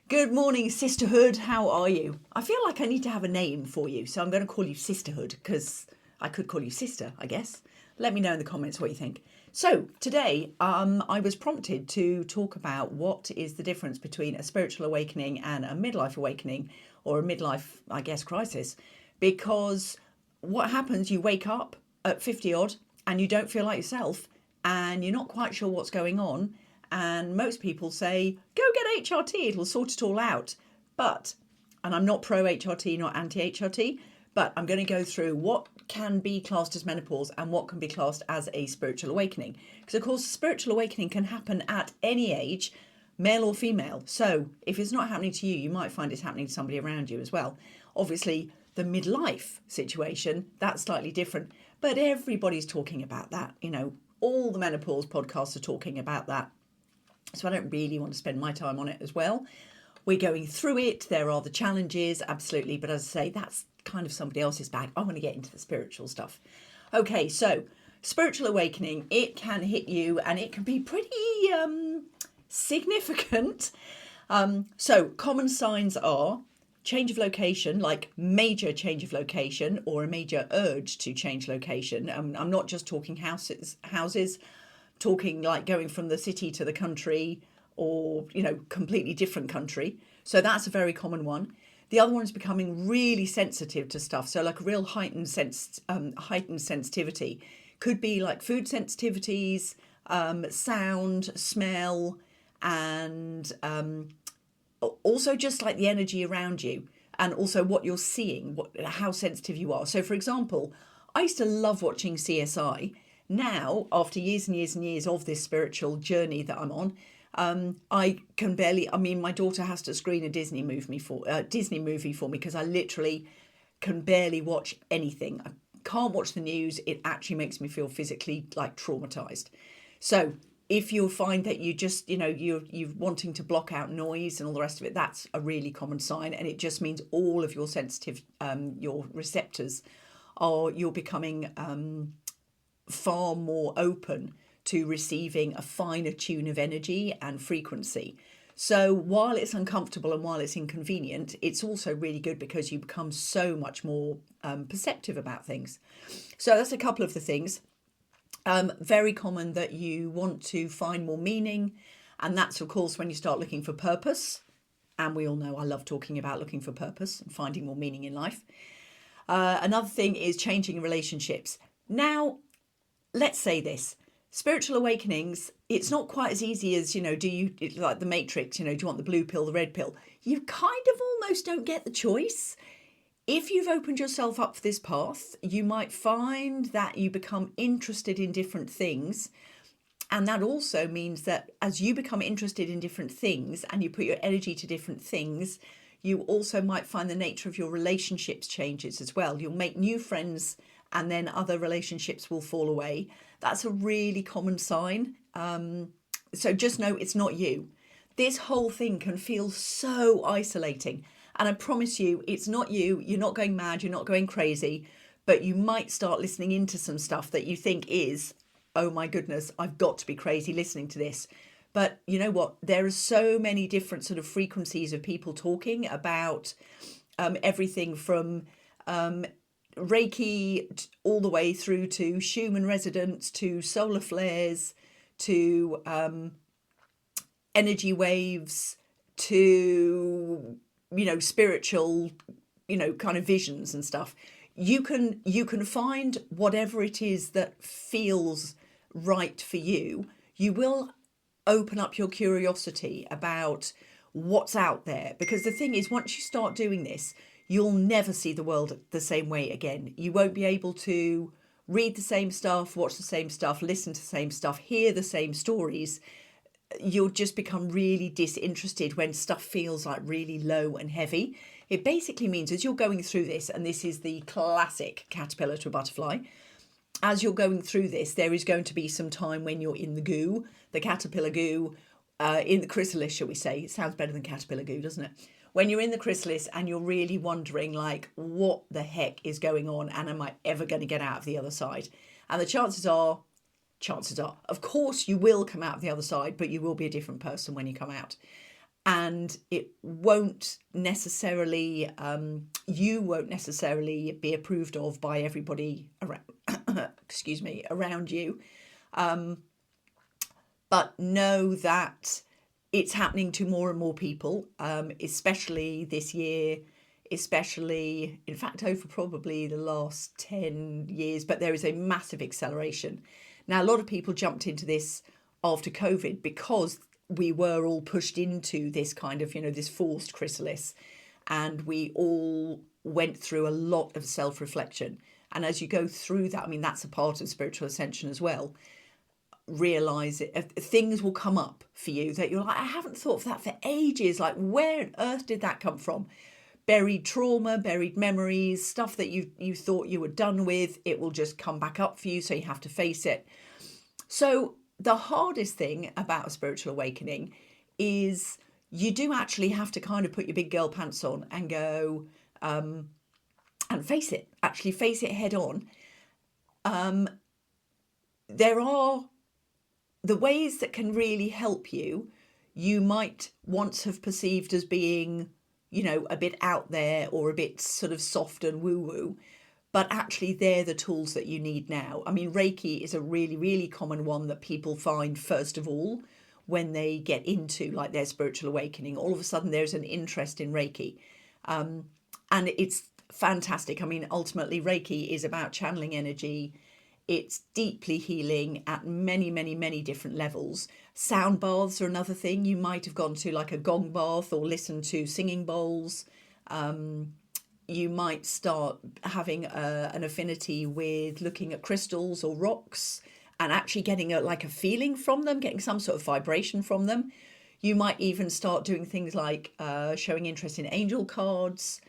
Good morning, sisterhood. How are you? I feel like I need to have a name for you, so I'm going to call you sisterhood because I could call you sister, I guess. Let me know in the comments what you think. So today, I was prompted to talk about what is the difference between a spiritual awakening and a midlife awakening, or a midlife, I guess, crisis, because what happens? You wake up at 50 odd and you don't feel like yourself, and you're not quite sure what's going on. And most people say, go get HRT, it'll sort it all out. But, and I'm not pro HRT, not anti HRT, but I'm going to go through what can be classed as menopause and what can be classed as a spiritual awakening. Because, of course, spiritual awakening can happen at any age, male or female. So if it's not happening to you, you might find it's happening to somebody around you as well. Obviously, the midlife situation, that's slightly different. But everybody's talking about that. All the menopause podcasts are talking about that. So I don't really want to spend my time on it as well. We're going through it. There are the challenges, absolutely. But as I say, that's kind of somebody else's bag. I want to get into the spiritual stuff. Okay, so spiritual awakening, it can hit you and it can be pretty significant. So common signs are change of location, like major change of location or a major urge to change location. I'm not just talking houses, talking like going from the city to the country, or completely different country. So that's a very common one. The other one is becoming really sensitive to stuff, so like a real heightened sensitivity. Could be like food sensitivities, sound, smell, and also just like the energy around you, and also what you're seeing, how sensitive you are. So for example, I used to love watching CSI. Now, after years and years and years of this spiritual journey that I'm on, I can barely. I mean, my daughter has to screen a Disney movie for me because I literally can barely watch anything. I can't watch the news. It actually makes me feel physically like traumatized. So if you find that you just, you're wanting to block out noise and all the rest of it, that's a really common sign, and it just means all of your sensitive, your receptors you're becoming far more open to receiving a finer tune of energy and frequency. So while it's uncomfortable and while it's inconvenient, it's also really good because you become so much more perceptive about things. So that's a couple of the things. Very common that you want to find more meaning. And that's, of course, when you start looking for purpose. And we all know I love talking about looking for purpose and finding more meaning in life. Another thing is changing relationships. Now, let's say this. Spiritual awakenings, it's not quite as easy as, do you, like the Matrix, do you want the blue pill, the red pill? You kind of almost don't get the choice. If you've opened yourself up for this path, you might find that you become interested in different things. And that also means that as you become interested in different things and you put your energy to different things, you also might find the nature of your relationships changes as well. You'll make new friends and then other relationships will fall away. That's a really common sign. So just know it's not you. This whole thing can feel so isolating. And I promise you, it's not you. You're not going mad. You're not going crazy. But you might start listening into some stuff that you think is, oh my goodness, I've got to be crazy listening to this. But you know what? There are so many different sort of frequencies of people talking about everything from Reiki all the way through to Schumann resonance, to solar flares, to energy waves, to spiritual kind of visions and stuff. You can find whatever it is that feels right for you. You will open up your curiosity about what's out there, because the thing is, once you start doing this, you'll never see the world the same way again. You won't be able to read the same stuff, watch the same stuff, listen to the same stuff, hear the same stories. You'll just become really disinterested when stuff feels like really low and heavy. It basically means as you're going through this, and this is the classic caterpillar to a butterfly, as you're going through this, there is going to be some time when you're in the goo, the caterpillar goo, in the chrysalis, shall we say. It sounds better than caterpillar goo, doesn't it? When you're in the chrysalis and you're really wondering, like, what the heck is going on, and am I ever going to get out of the other side? And the chances are, of course, you will come out of the other side, but you will be a different person when you come out. and it won't necessarily, you won't necessarily be approved of by everybody around, excuse me, around you. But know that it's happening to more and more people, especially this year, especially, in fact, over probably the last 10 years, but there is a massive acceleration. Now, a lot of people jumped into this after COVID because we were all pushed into this kind of, this forced chrysalis, and we all went through a lot of self-reflection. And as you go through that, I mean, that's a part of spiritual ascension as well. Realize it, things will come up for you that you're like, I haven't thought of that for ages. Like, where on earth did that come from? Buried trauma, buried memories, stuff that you thought you were done with, it will just come back up for you, so you have to face it. So the hardest thing about a spiritual awakening is you do actually have to kind of put your big girl pants on and go and face it, actually face it head on. There are the ways that can really help you. You might once have perceived as being, a bit out there or a bit sort of soft and woo-woo, but actually they're the tools that you need now. I mean, Reiki is a really, really common one that people find first of all when they get into like their spiritual awakening. All of a sudden there's an interest in Reiki, and it's fantastic. I mean, ultimately Reiki is about channeling energy. It's deeply healing at many, many, many different levels. Sound baths are another thing. You might have gone to like a gong bath or listened to singing bowls. You might start having an affinity with looking at crystals or rocks and actually getting a feeling from them, getting some sort of vibration from them. You might even start doing things like showing interest in angel cards,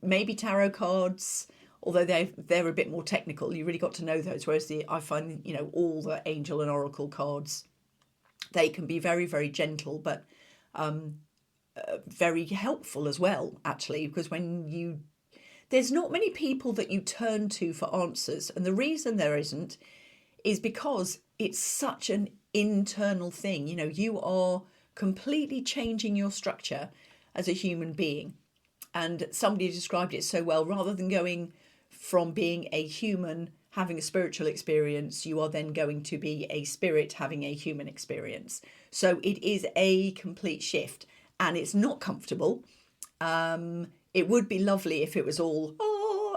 maybe tarot cards. Although they're a bit more technical, you really got to know those. Whereas I find, all the angel and oracle cards, they can be very, very gentle, but very helpful as well, actually, because there's not many people that you turn to for answers. And the reason there isn't is because it's such an internal thing. You are completely changing your structure as a human being. And somebody described it so well, rather than going from being a human having a spiritual experience, you are then going to be a spirit having a human experience. So it is a complete shift, and it's not comfortable. It would be lovely if it was all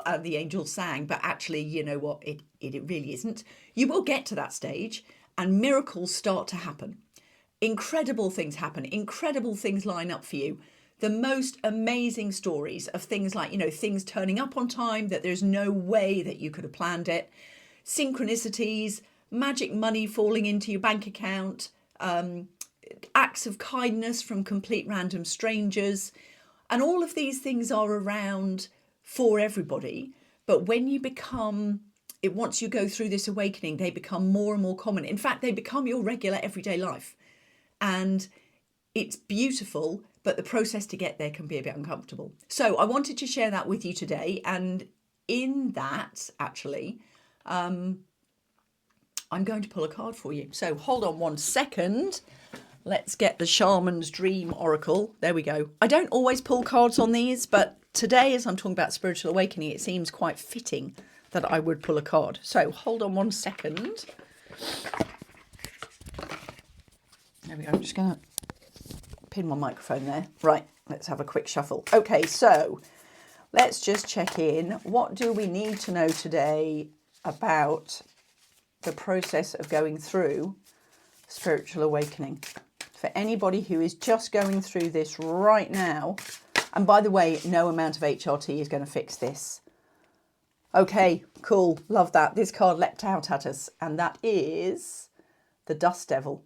and the angels sang, but actually, you know what, it really isn't. You will get to that stage and miracles start to happen. Incredible things happen, incredible things line up for you. The most amazing stories of things like, things turning up on time, that there's no way that you could have planned it, synchronicities, magic money falling into your bank account, acts of kindness from complete random strangers. And all of these things are around for everybody. But when you once you go through this awakening, they become more and more common. In fact, they become your regular everyday life. And it's beautiful, but the process to get there can be a bit uncomfortable. So I wanted to share that with you today. And in that, actually, I'm going to pull a card for you. So hold on one second. Let's get the Shaman's Dream Oracle. There we go. I don't always pull cards on these, but today, as I'm talking about spiritual awakening, it seems quite fitting that I would pull a card. So hold on one second. There we go. I'm just going to pin my microphone there. Right, let's have a quick shuffle. Okay, so let's just check in. What do we need to know today about the process of going through spiritual awakening? For anybody who is just going through this right now, and by the way, no amount of HRT is going to fix this. Okay, cool, love that. This card leapt out at us, and that is the Dust Devil,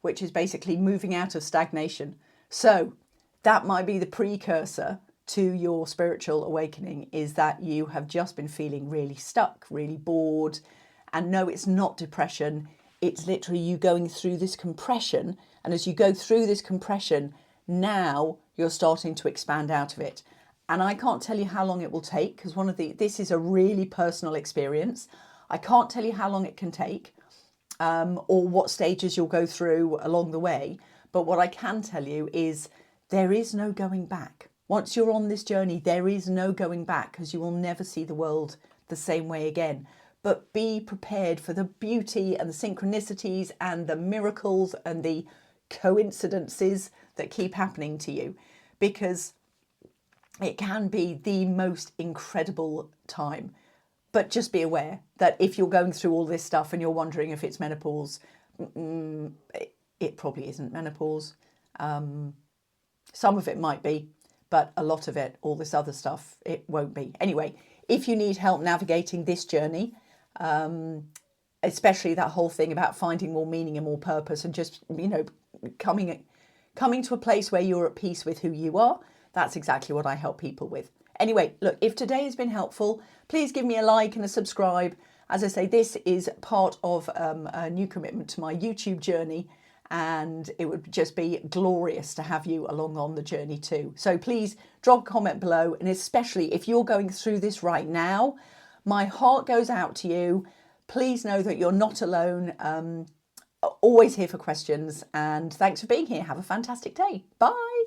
which is basically moving out of stagnation. So that might be the precursor to your spiritual awakening, is that you have just been feeling really stuck, really bored. And no, it's not depression. It's literally you going through this compression. And as you go through this compression, now you're starting to expand out of it. And I can't tell you how long it will take, because this is a really personal experience. I can't tell you how long it can take, or what stages you'll go through along the way. But what I can tell you is there is no going back. Once you're on this journey, there is no going back, because you will never see the world the same way again. But be prepared for the beauty and the synchronicities and the miracles and the coincidences that keep happening to you, because it can be the most incredible time. But just be aware that if you're going through all this stuff and you're wondering if it's menopause, it probably isn't menopause. Some of it might be, but a lot of it, all this other stuff, it won't be. Anyway, if you need help navigating this journey, especially that whole thing about finding more meaning and more purpose, and just, coming to a place where you're at peace with who you are, that's exactly what I help people with. Anyway, look, if today has been helpful, please give me a like and a subscribe. As I say, this is part of a new commitment to my YouTube journey, and it would just be glorious to have you along on the journey too. So please drop a comment below, and especially if you're going through this right now, my heart goes out to you. Please know that you're not alone. Always here for questions, and thanks for being here. Have a fantastic day. Bye.